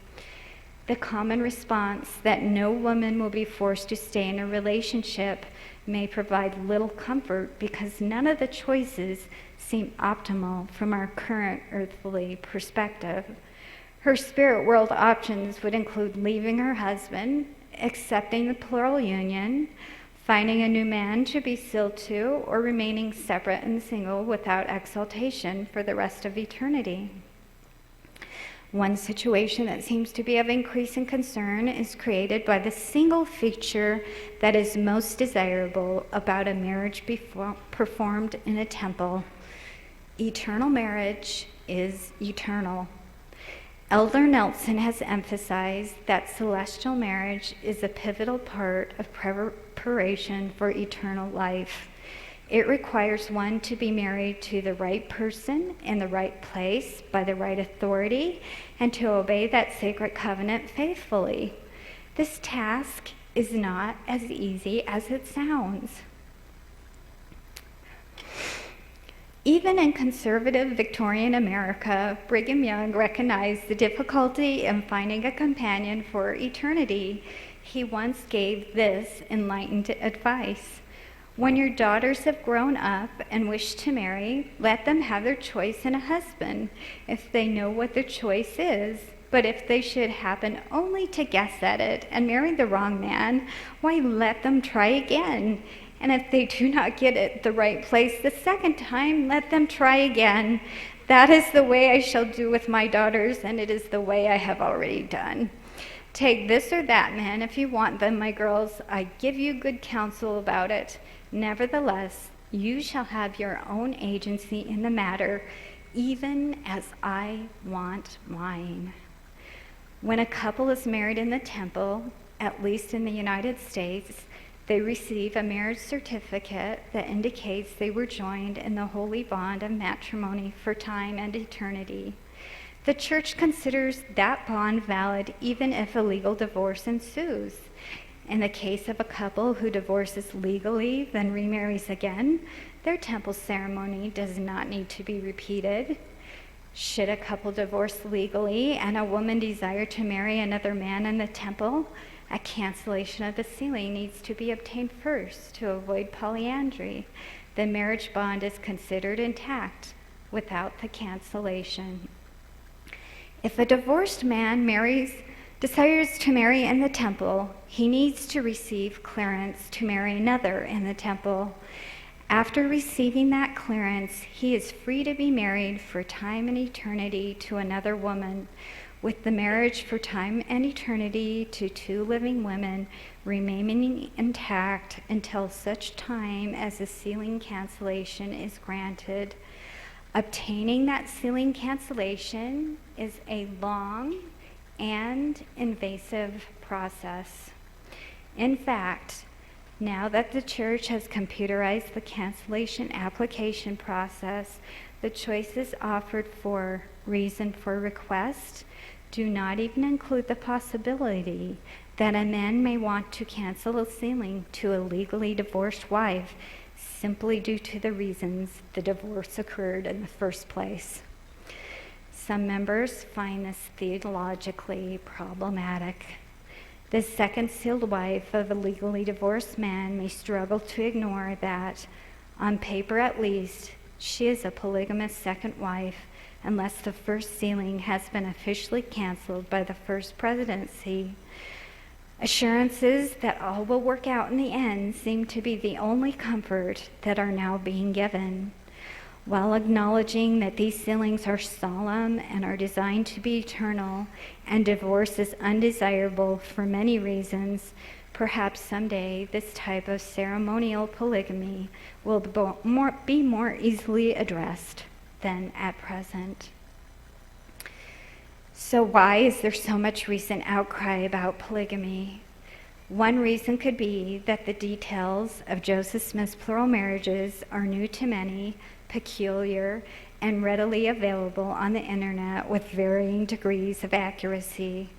Speaker 2: The common response that no woman will be forced to stay in a relationship may provide little comfort because none of the choices seem optimal from our current earthly perspective. Her spirit world options would include leaving her husband, accepting the plural union, finding a new man to be sealed to, or remaining separate and single without exaltation for the rest of eternity. One situation that seems to be of increasing concern is created by the single feature that is most desirable about a marriage performed in a temple. Eternal marriage is eternal. Elder Nelson has emphasized that celestial marriage is a pivotal part of preparation for eternal life. It requires one to be married to the right person in the right place by the right authority and to obey that sacred covenant faithfully. This task is not as easy as it sounds. Even in conservative Victorian America, Brigham Young recognized the difficulty in finding a companion for eternity. He once gave this enlightened advice: "When your daughters have grown up and wish to marry, let them have their choice in a husband, if they know what their choice is. But if they should happen only to guess at it and marry the wrong man, why, let them try again. And if they do not get it the right place the second time, let them try again. That is the way I shall do with my daughters, and it is the way I have already done. Take this or that man if you want them, my girls. I give you good counsel about it. Nevertheless, you shall have your own agency in the matter, even as I want mine." When a couple is married in the temple, at least in the United States, they receive a marriage certificate that indicates they were joined in the holy bond of matrimony for time and eternity. The Church considers that bond valid even if a legal divorce ensues. In the case of a couple who divorces legally, then remarries again, their temple ceremony does not need to be repeated. Should a couple divorce legally and a woman desire to marry another man in the temple, a cancellation of the sealing needs to be obtained first to avoid polyandry. The marriage bond is considered intact. without the cancellation. If a divorced man desires to marry in the temple, he needs to receive clearance to marry another in the temple. After receiving that clearance, he is free to be married for time and eternity to another woman, with the marriage for time and eternity to two living women remaining intact until such time as a sealing cancellation is granted. Obtaining that sealing cancellation is a long and invasive process. In fact, now that the church has computerized the cancellation application process, the choices offered for reason for request do not even include the possibility that a man may want to cancel a sealing to a legally divorced wife simply due to the reasons the divorce occurred in the first place. Some members find this theologically problematic. The second sealed wife of a legally divorced man may struggle to ignore that, on paper at least, she is a polygamous second wife unless the first sealing has been officially canceled by the first presidency. Assurances that all will work out in the end seem to be the only comfort that are now being given. While acknowledging that these sealings are solemn and are designed to be eternal, and divorce is undesirable for many reasons, perhaps someday this type of ceremonial polygamy will be more easily addressed than at present. So why is there so much recent outcry about polygamy? One reason could be that the details of Joseph Smith's plural marriages are new to many, peculiar, and readily available on the internet with varying degrees of accuracy.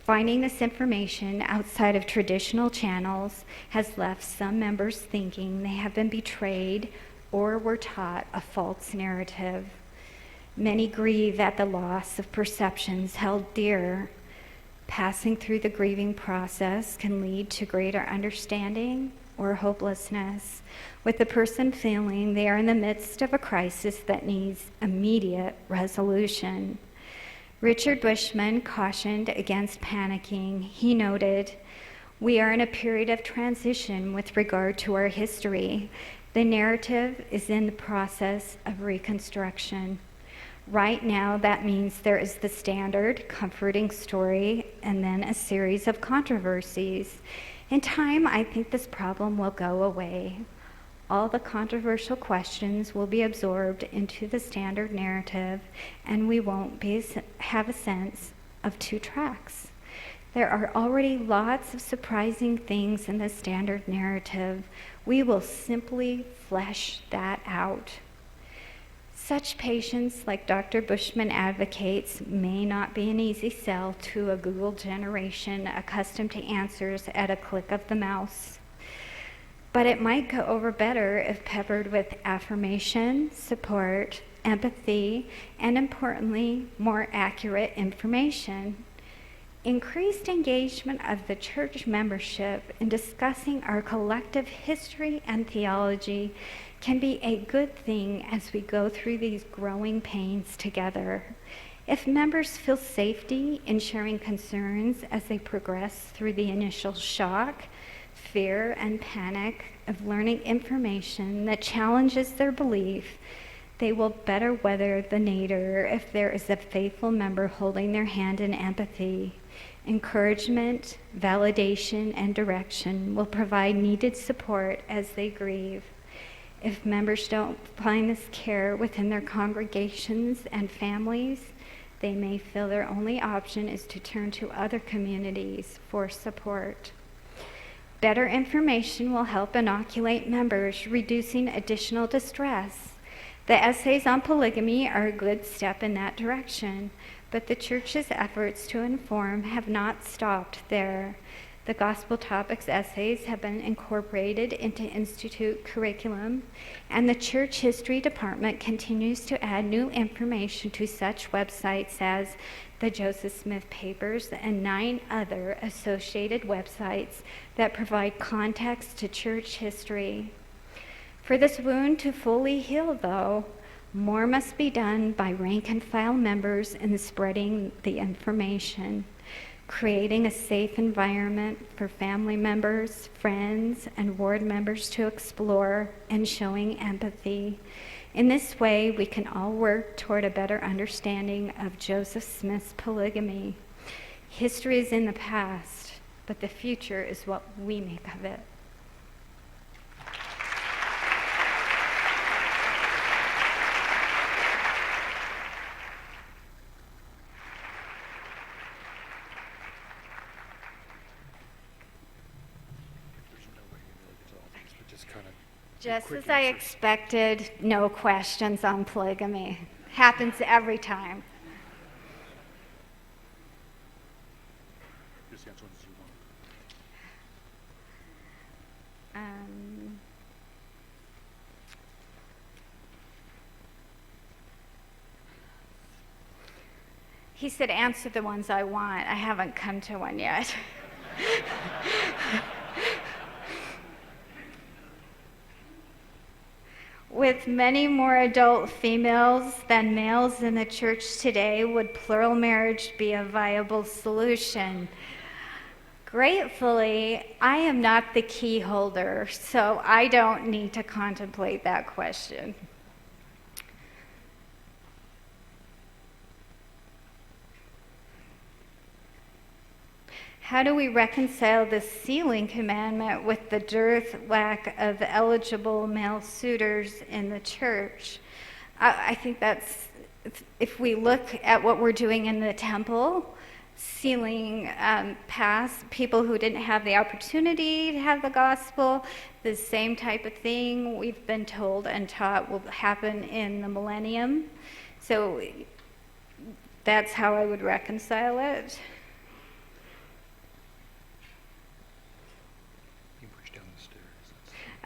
Speaker 2: Finding this information outside of traditional channels has left some members thinking they have been betrayed or were taught a false narrative. Many grieve at the loss of perceptions held dear. Passing through the grieving process can lead to greater understanding or hopelessness, with the person feeling they are in the midst of a crisis that needs immediate resolution. Richard Bushman cautioned against panicking. He noted, "We are in a period of transition with regard to our history. The narrative is in the process of reconstruction. Right now, that means there is the standard, comforting story, and then a series of controversies. In time, I think this problem will go away. All the controversial questions will be absorbed into the standard narrative, and we won't have a sense of two tracks. There are already lots of surprising things in the standard narrative. We will simply flesh that out." Such patience, like Dr. Bushman advocates, may not be an easy sell to a Google generation accustomed to answers at a click of the mouse. But it might go over better if peppered with affirmation, support, empathy, and importantly, more accurate information. Increased engagement of the church membership in discussing our collective history and theology can be a good thing as we go through these growing pains together. If members feel safety in sharing concerns as they progress through the initial shock, fear, and panic of learning information that challenges their belief, they will better weather the nadir if there is a faithful member holding their hand in empathy. Encouragement, validation, and direction will provide needed support as they grieve. If members don't find this care within their congregations and families, they may feel their only option is to turn to other communities for support. Better information will help inoculate members, reducing additional distress. The essays on polygamy are a good step in that direction, but the church's efforts to inform have not stopped there. The Gospel Topics essays have been incorporated into Institute curriculum, and the Church History Department continues to add new information to such websites as the Joseph Smith Papers and 9 other associated websites that provide context to church history. For this wound to fully heal, though, More must be done by rank and file members in spreading the information, creating a safe environment for family members, friends, and ward members to explore, and showing empathy. In this way, we can all work toward a better understanding of Joseph Smith's polygamy. History is in the past, but the future is what we make of it. Just as I expected, no questions on polygamy. Happens every time.
Speaker 3: Just answer as you want.
Speaker 2: He said, answer the ones I want. I haven't come to one yet. With many more adult females than males in the church today, would plural marriage be a viable solution? Gratefully, I am not the key holder, so I don't need to contemplate that question. How do we reconcile the sealing commandment with the lack of eligible male suitors in the church? I think that's, if we look at what we're doing in the temple, sealing past people who didn't have the opportunity to have the gospel, the same type of thing we've been told and taught will happen in the millennium. So that's how I would reconcile it.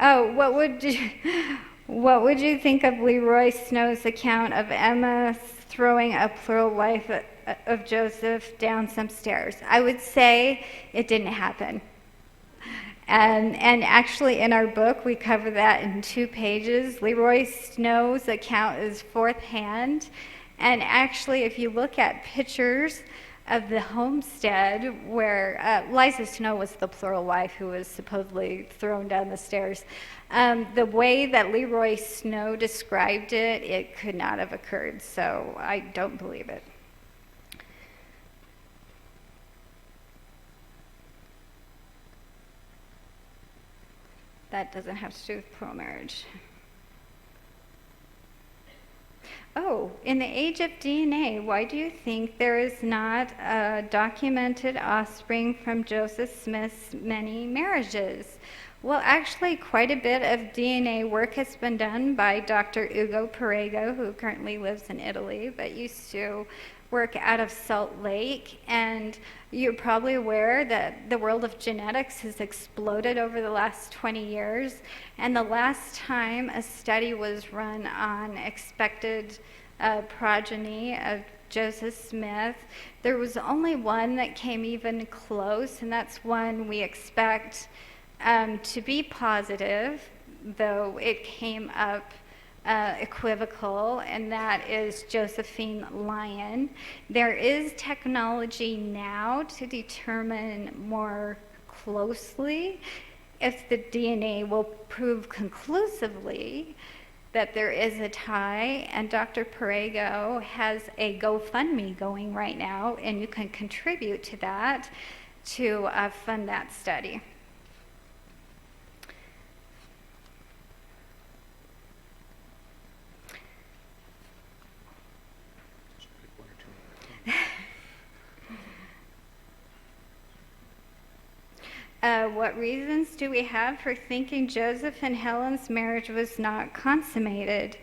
Speaker 2: Oh, what would you think of Leroy Snow's account of Emma throwing a plural wife of Joseph down some stairs? I would say it didn't happen. And actually in our book, we cover that in 2 pages. Leroy Snow's account is fourth hand. And actually, if you look at pictures of the homestead where Liza Snow was the plural wife who was supposedly thrown down the stairs. The way that Leroy Snow described it, it could not have occurred, so I don't believe it. That doesn't have to do with plural marriage. Oh, in the age of DNA, why do you think there is not a documented offspring from Joseph Smith's many marriages? Well, actually, quite a bit of DNA work has been done by Dr. Ugo Perego, who currently lives in Italy, but used to work out of Salt Lake. And you're probably aware that the world of genetics has exploded over the last 20 years. And the last time a study was run on expected progeny of Joseph Smith, there was only one that came even close, and that's one we expect to be positive, though it came up equivocal, and that is Josephine Lyon. There is technology now to determine more closely if the DNA will prove conclusively that there is a tie, and Dr. Perego has a GoFundMe going right now, and you can contribute to that to fund that study. What reasons do we have for thinking Joseph and Helen's marriage was not consummated?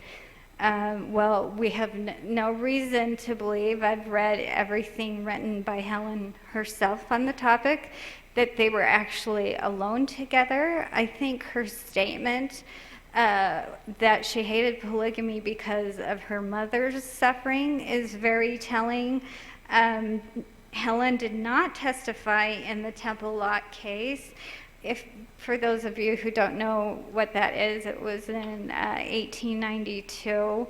Speaker 2: Well, we have no reason to believe, I've read everything written by Helen herself on the topic, that they were actually alone together. I think her statement that she hated polygamy because of her mother's suffering is very telling. Helen did not testify in the Temple Lot case. For those of you who don't know what that is, it was in 1892.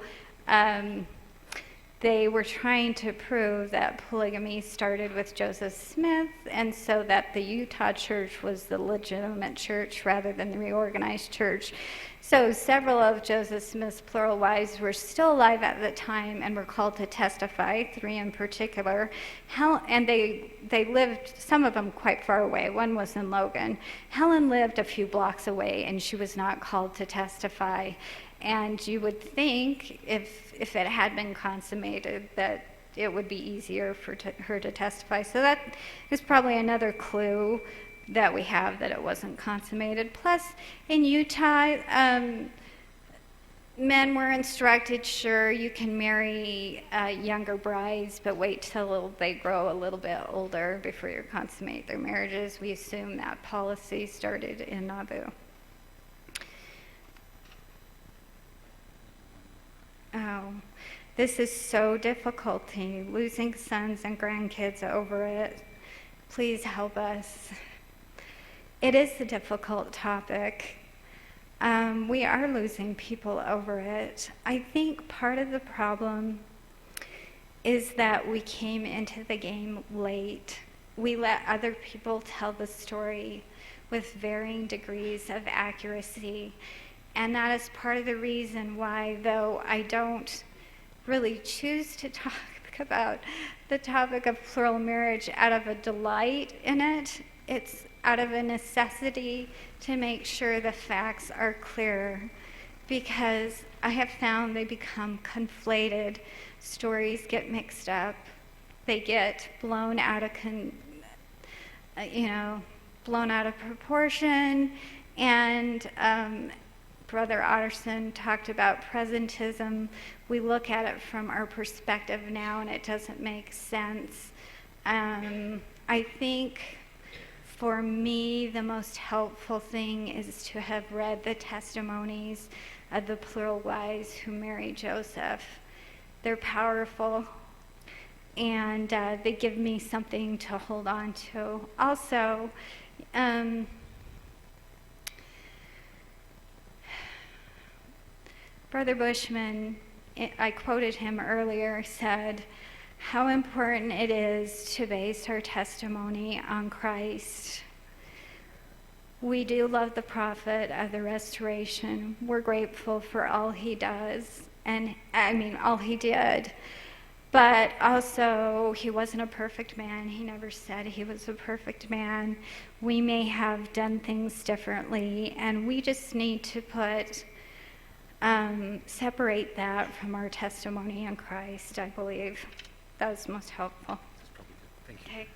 Speaker 2: They were trying to prove that polygamy started with Joseph Smith, and so that the Utah church was the legitimate church rather than the reorganized church. So several of Joseph Smith's plural wives were still alive at the time and were called to testify, 3 in particular. And they lived, some of them quite far away. One was in Logan. Helen lived a few blocks away, and she was not called to testify. And you would think, if it had been consummated, that it would be easier for her to testify. So that is probably another clue that we have that it wasn't consummated. Plus, in Utah, men were instructed, sure, you can marry younger brides, but wait till they grow a little bit older before you consummate their marriages. We assume that policy started in Nauvoo. Oh, this is so difficult, losing sons and grandkids over it. Please help us. It is a difficult topic. We are losing people over it. I think part of the problem is that we came into the game late. We let other people tell the story with varying degrees of accuracy. And that is part of the reason why, though I don't really choose to talk about the topic of plural marriage out of a delight in it, it's out of a necessity to make sure the facts are clear, because I have found they become conflated. Stories get mixed up. They get blown out of proportion, and Brother Otterson talked about presentism. We look at it from our perspective now, and it doesn't make sense. I think for me, the most helpful thing is to have read the testimonies of the plural wives who married Joseph. They're powerful, and they give me something to hold on to. Also, Brother Bushman, I quoted him earlier, said how important it is to base our testimony on Christ. We do love the prophet of the restoration. We're grateful for all he does, and all he did. But also, he wasn't a perfect man. He never said he was a perfect man. We may have done things differently, and we just need to separate that from our testimony in Christ, I believe. That was most helpful.
Speaker 3: Thank you.
Speaker 2: Okay.